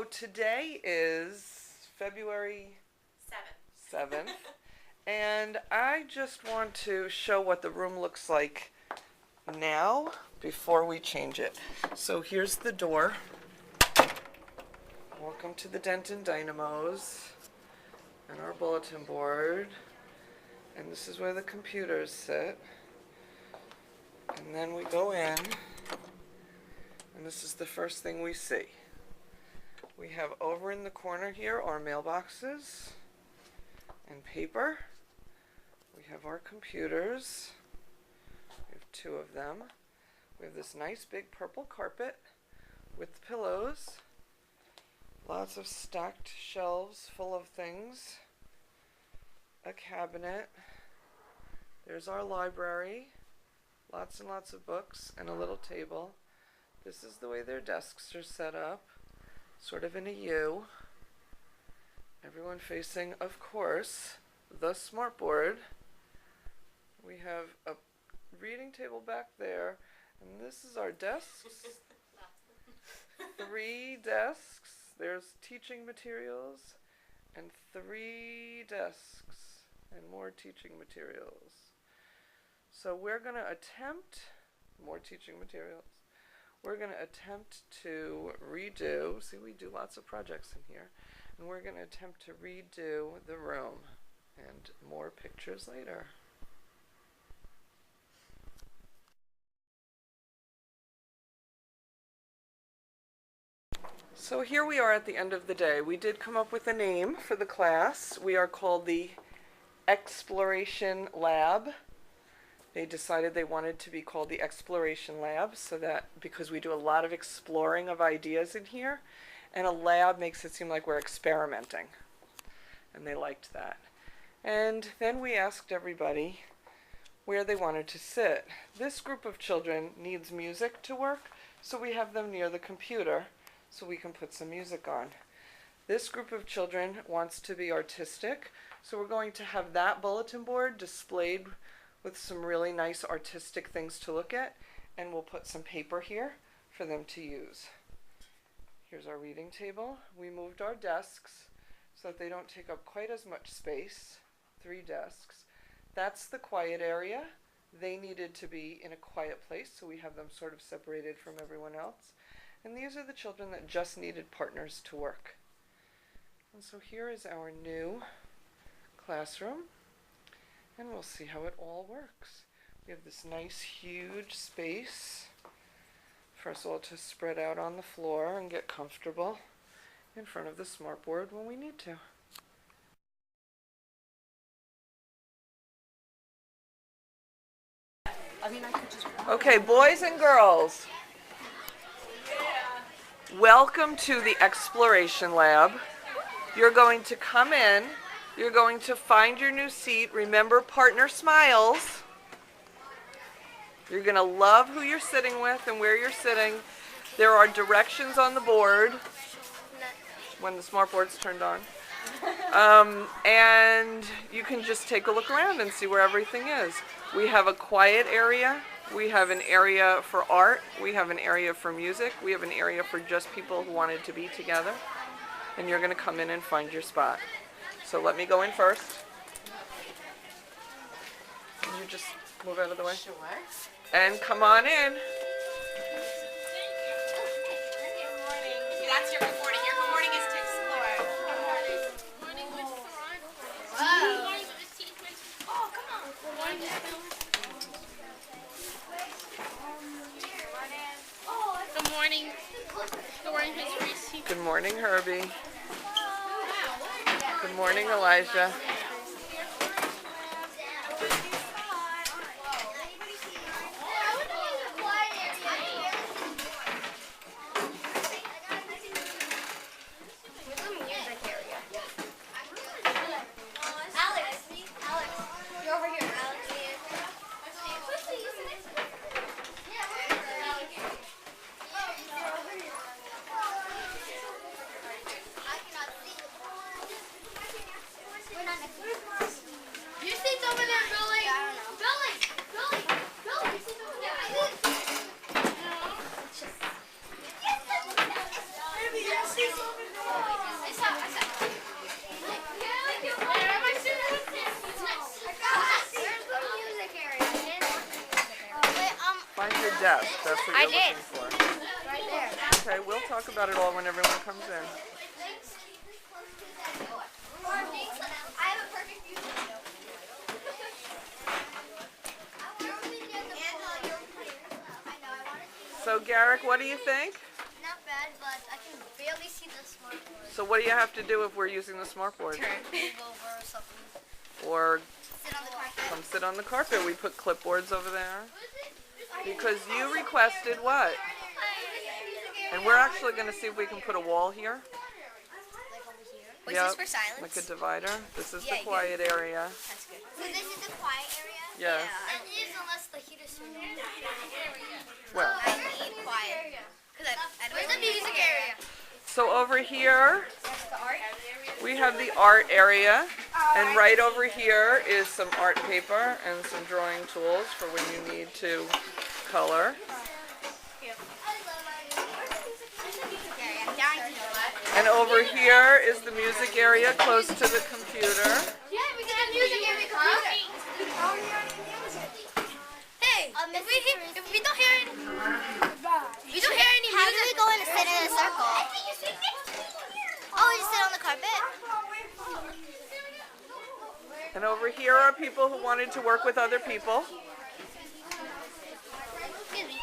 So today is February 7th, and I just want to show what the room looks like now before we change it. So here's the door. Welcome to the Denton Dynamos and our bulletin board. And this is where the computers sit. And then we go in, and this is the first thing we see. We have over in the corner here our mailboxes and paper. We have our computers. We have two of them. We have this nice big purple carpet with pillows. Lots of stacked shelves full of things. A cabinet. There's our library. Lots and lots of books and a little table. This is the way their desks are set up. Sort of in a U. Everyone facing, of course, the smartboard. We have a reading table back there, and this is our desks. 3 desks. There's teaching materials, and 3 desks, and more teaching materials. So we're going to attempt more teaching materials. We're going to attempt to redo, see, we do lots of projects in here, and we're going to attempt to redo the room, and more pictures later. So here we are at the end of the day. We did come up with a name for the class. We are called the Exploration Lab. They decided they wanted to be called the Exploration Lab, so that because we do a lot of exploring of ideas in here, and a lab makes it seem like we're experimenting, and they liked that. And then we asked everybody where they wanted to sit. This group of children needs music to work, so we have them near the computer so we can put some music on. This group of children wants to be artistic, so we're going to have that bulletin board displayed with some really nice artistic things to look at, and we'll put some paper here for them to use. Here's our reading table. We moved our desks so that they don't take up quite as much space. 3 desks. That's the quiet area. They needed to be in a quiet place, so we have them sort of separated from everyone else. And these are the children that just needed partners to work. And so here is our new classroom. And we'll see how it all works. We have this nice huge space for us all to spread out on the floor and get comfortable in front of the smartboard when we need to. Okay, boys and girls. Welcome to the Exploration Lab. You're going to come in. You're going to find your new seat. Remember, partner smiles. You're going to love who you're sitting with and where you're sitting. There are directions on the board when the smart board's turned on. And you can just take a look around and see where everything is. We have a quiet area. We have an area for art. We have an area for music. We have an area for just people who wanted to be together. And you're going to come in and find your spot. So let me go in first. Can you just move out of the way? Sure. And come on in. Good morning. See, that's your good morning. Your good morning is to explore. Good morning. Good morning, Miss Ron. Good morning, Miss Teachman. Oh, come on. Good morning, Miss Good morning. Good morning, Miss Parisi. Good morning, Herbie. Good morning, Elijah. desk. That's what you're did. looking for. Right there. Okay, we'll talk about it all when everyone comes in. I have a perfect view of you. So Garrick, what do you think? Not bad, but I can barely see the smartboard. So what do you have to do if we're using the smartboard? Turn over or something. Or Sit on the carpet. come sit on the carpet. We put clipboards over there. Because you requested what? And we're actually going to see if we can put a wall here. Like over here. Was Yep, this for silence? like a divider. This is Yeah, the quiet area. That's good. So this is the quiet area? Yes. Yeah. And it is unless the heater's turned on. Well, I need quiet. Where's the music area? so over here That's the art? we have the art area. And right over here is some art paper and some drawing tools for when you need to color. And over here is the music area close to the computer. Yeah, we got a music area computer. Hey, if we don't hear any music, how do we go in and sit in a circle? Oh, we just sit on the carpet? And over here are people who wanted to work with other people. Excuse me.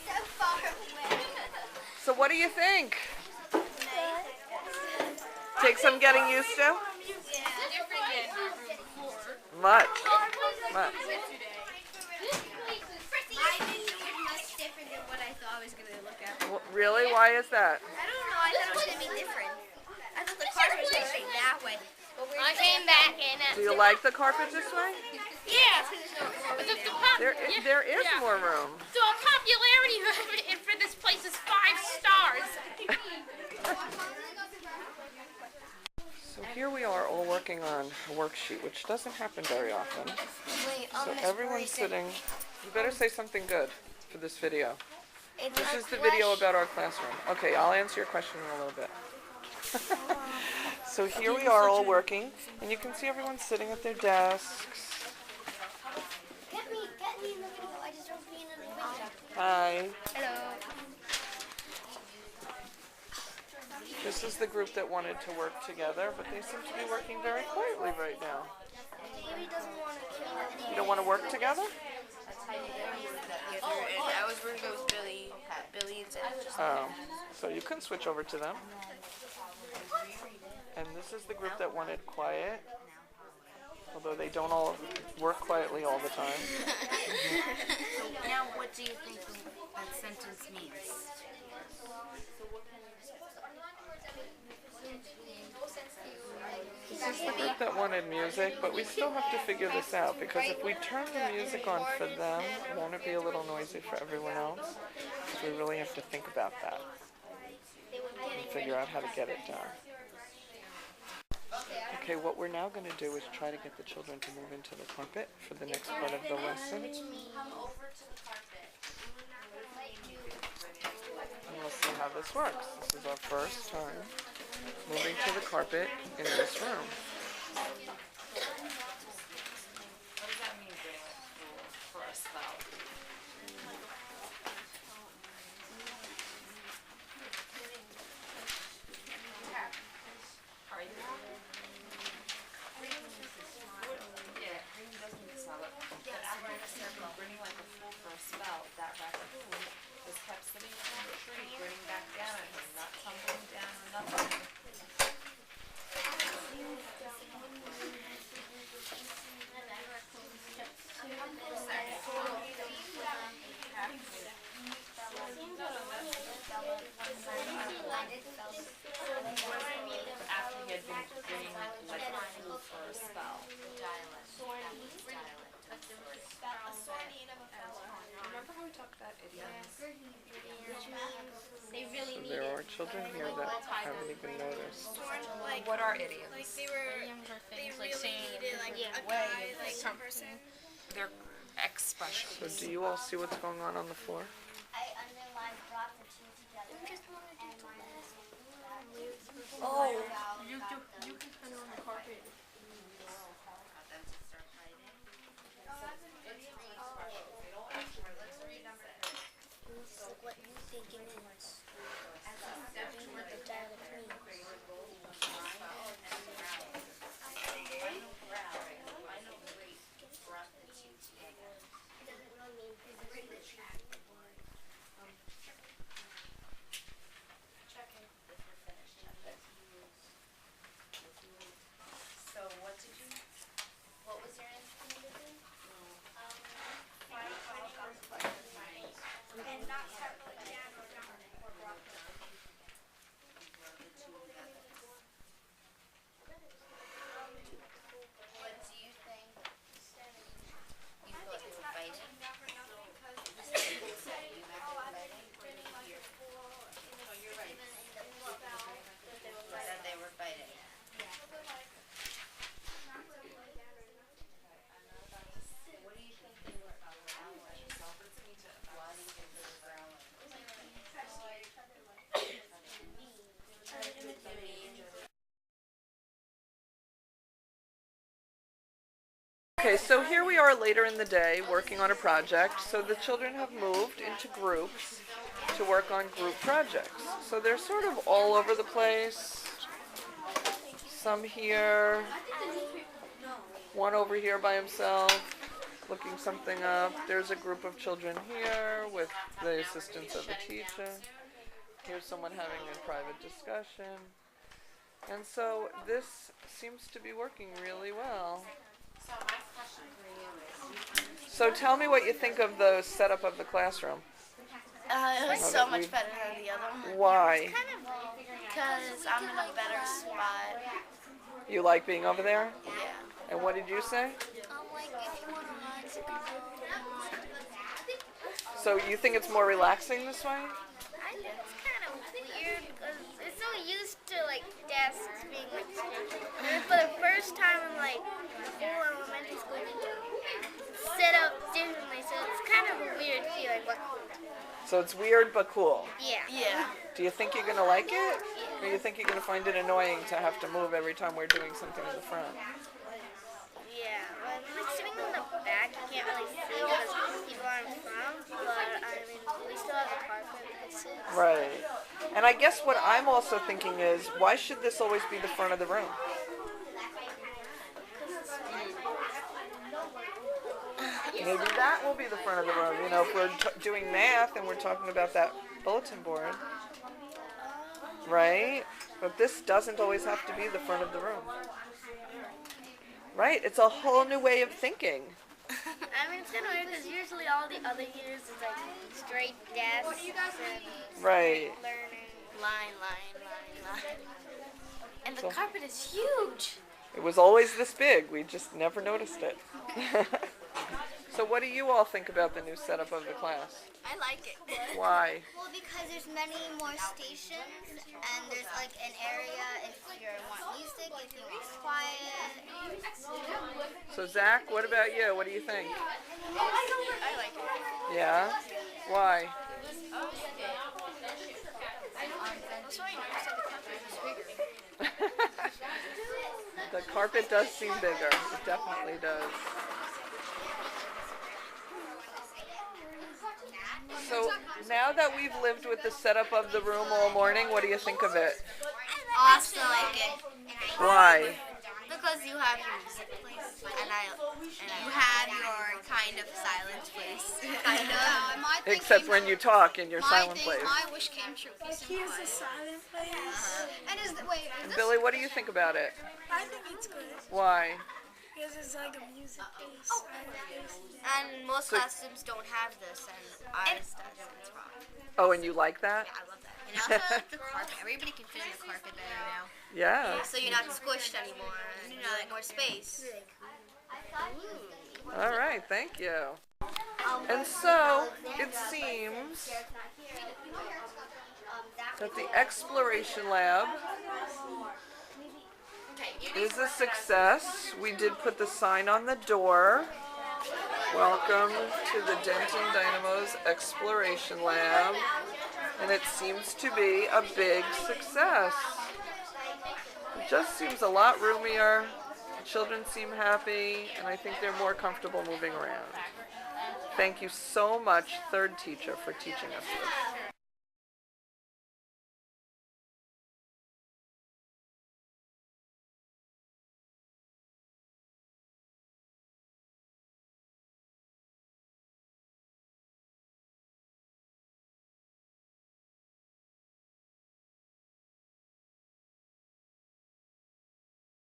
So far away. So what do you think? Take some getting used to? Much. Much. Much different than what I thought I was going to look at. Well, really? Why is that? I don't know. I thought it was going to be different. I thought the carpet was going to be that way. I came back and Do you like the carpet this way? yeah. There is more room. So popularity for this place is 5 stars. So here we are all working on a worksheet, which doesn't happen very often. Wait, So everyone's sitting. You better say something good for this video. This is the video about our classroom. Okay, I'll answer your question in a little bit. So here we are all working, and you can see everyone sitting at their desks. Get me in the video. I just don't be in the video. Hi. Hello. This is the group that wanted to work together, but they seem to be working very quietly right now. Davey doesn't want to kill anyone. You don't want to work together? I was working with Billy and just Oh, so you can switch over to them. And this is the group that wanted quiet, although they don't all work quietly all the time. now what do you think that sentence means? This is the group that wanted music, but we still have to figure this out, because if we turn the music on for them, won't it be a little noisy for everyone else? So we really have to think about that and figure out how to get it done. Okay, what we're now going to do is try to get the children to move into the carpet for the next part of the lesson. And we'll see how this works. This is our first time moving to the carpet in this room. What does that mean, going to school for a spell? Burning like a fool for a spell, that raccoon was kept sitting in the tree, grinning back down at him, not tumbling down or nothing. After he had been grinning like a fool for a spell. Remember how we talked about idioms? They really So there are children here that haven't even noticed. What are idioms? Like they really needed like a way, guy, like a person. They're expressions. So do you all see what's going on the floor? I underlined brought the two together. Oh, you can put it on the carpet. Got them to start hiding. So it's really special. Okay, so here we are later in the day working on a project. So the children have moved into groups to work on group projects. So they're sort of all over the place. Some here, one over here by himself, looking something up. There's a group of children here with the assistance of the teacher. Here's someone having a private discussion. And so this seems to be working really well. So my question for you is, So tell me what you think of the setup of the classroom. It was Now so that much we've- better than the other one. Why? Because I'm in a better spot. You like being over there? Yeah. And what did you say? Like if you want to ride, you can go. So you think it's more relaxing this way? I think it's kind of weird because it's so used to like desks being like for the first time in like full elementary school set up differently, so it's kind of a weird feeling. But So it's weird but cool. yeah. Yeah. Do you think you're going to like it? Or you think you're going to find it annoying to have to move every time we're doing something in the front? Yeah, but like sitting in the back, you can't really see because people are in front. But I mean, we still have the carpet we can sit. Right. And I guess what I'm also thinking is, why should this always be the front of the room? Maybe that will be the front of the room. You know, if we're doing math and we're talking about that bulletin board, right? But this doesn't always have to be the front of the room. Right? It's a whole new way of thinking. I mean, it's kind of weird because usually all the other years is like straight desks and Right. learning. Line. And the carpet is huge. It was always this big. We just never noticed it. So what do you all think about the new setup of the class? I like it. Why? Well, because there's many more stations, and there's like an area if you want music, if you want quiet. So Zach, what about you? What do you think? I like it. Yeah? Why? The carpet does seem bigger. It definitely does. So now that we've lived with the setup of the room all morning, what do you think of it? Also like it. Why? Because you have your music place, and you have your kind of silent place. Kind of. Except when you talk in your silent place. My wish came true. Here's a silent place. And is the wait? Is this Billy, what do you think about it? I think it's good Why? because it's like a music place. And most So- classrooms don't have this, and ours does. It's wrong. Oh, and you like that? I love that. And also like the carpet. Everybody can fit in the carpet better now. Yeah. So you're not squished anymore. And, like more space. All right, thank you. And so it seems that the exploration lab is a success. We did put the sign on the door. Welcome to the Denton Dynamo's Exploration Lab. And it seems to be a big success. It just seems a lot roomier. The children seem happy, and I think they're more comfortable moving around. Thank you so much, third teacher, for teaching us this.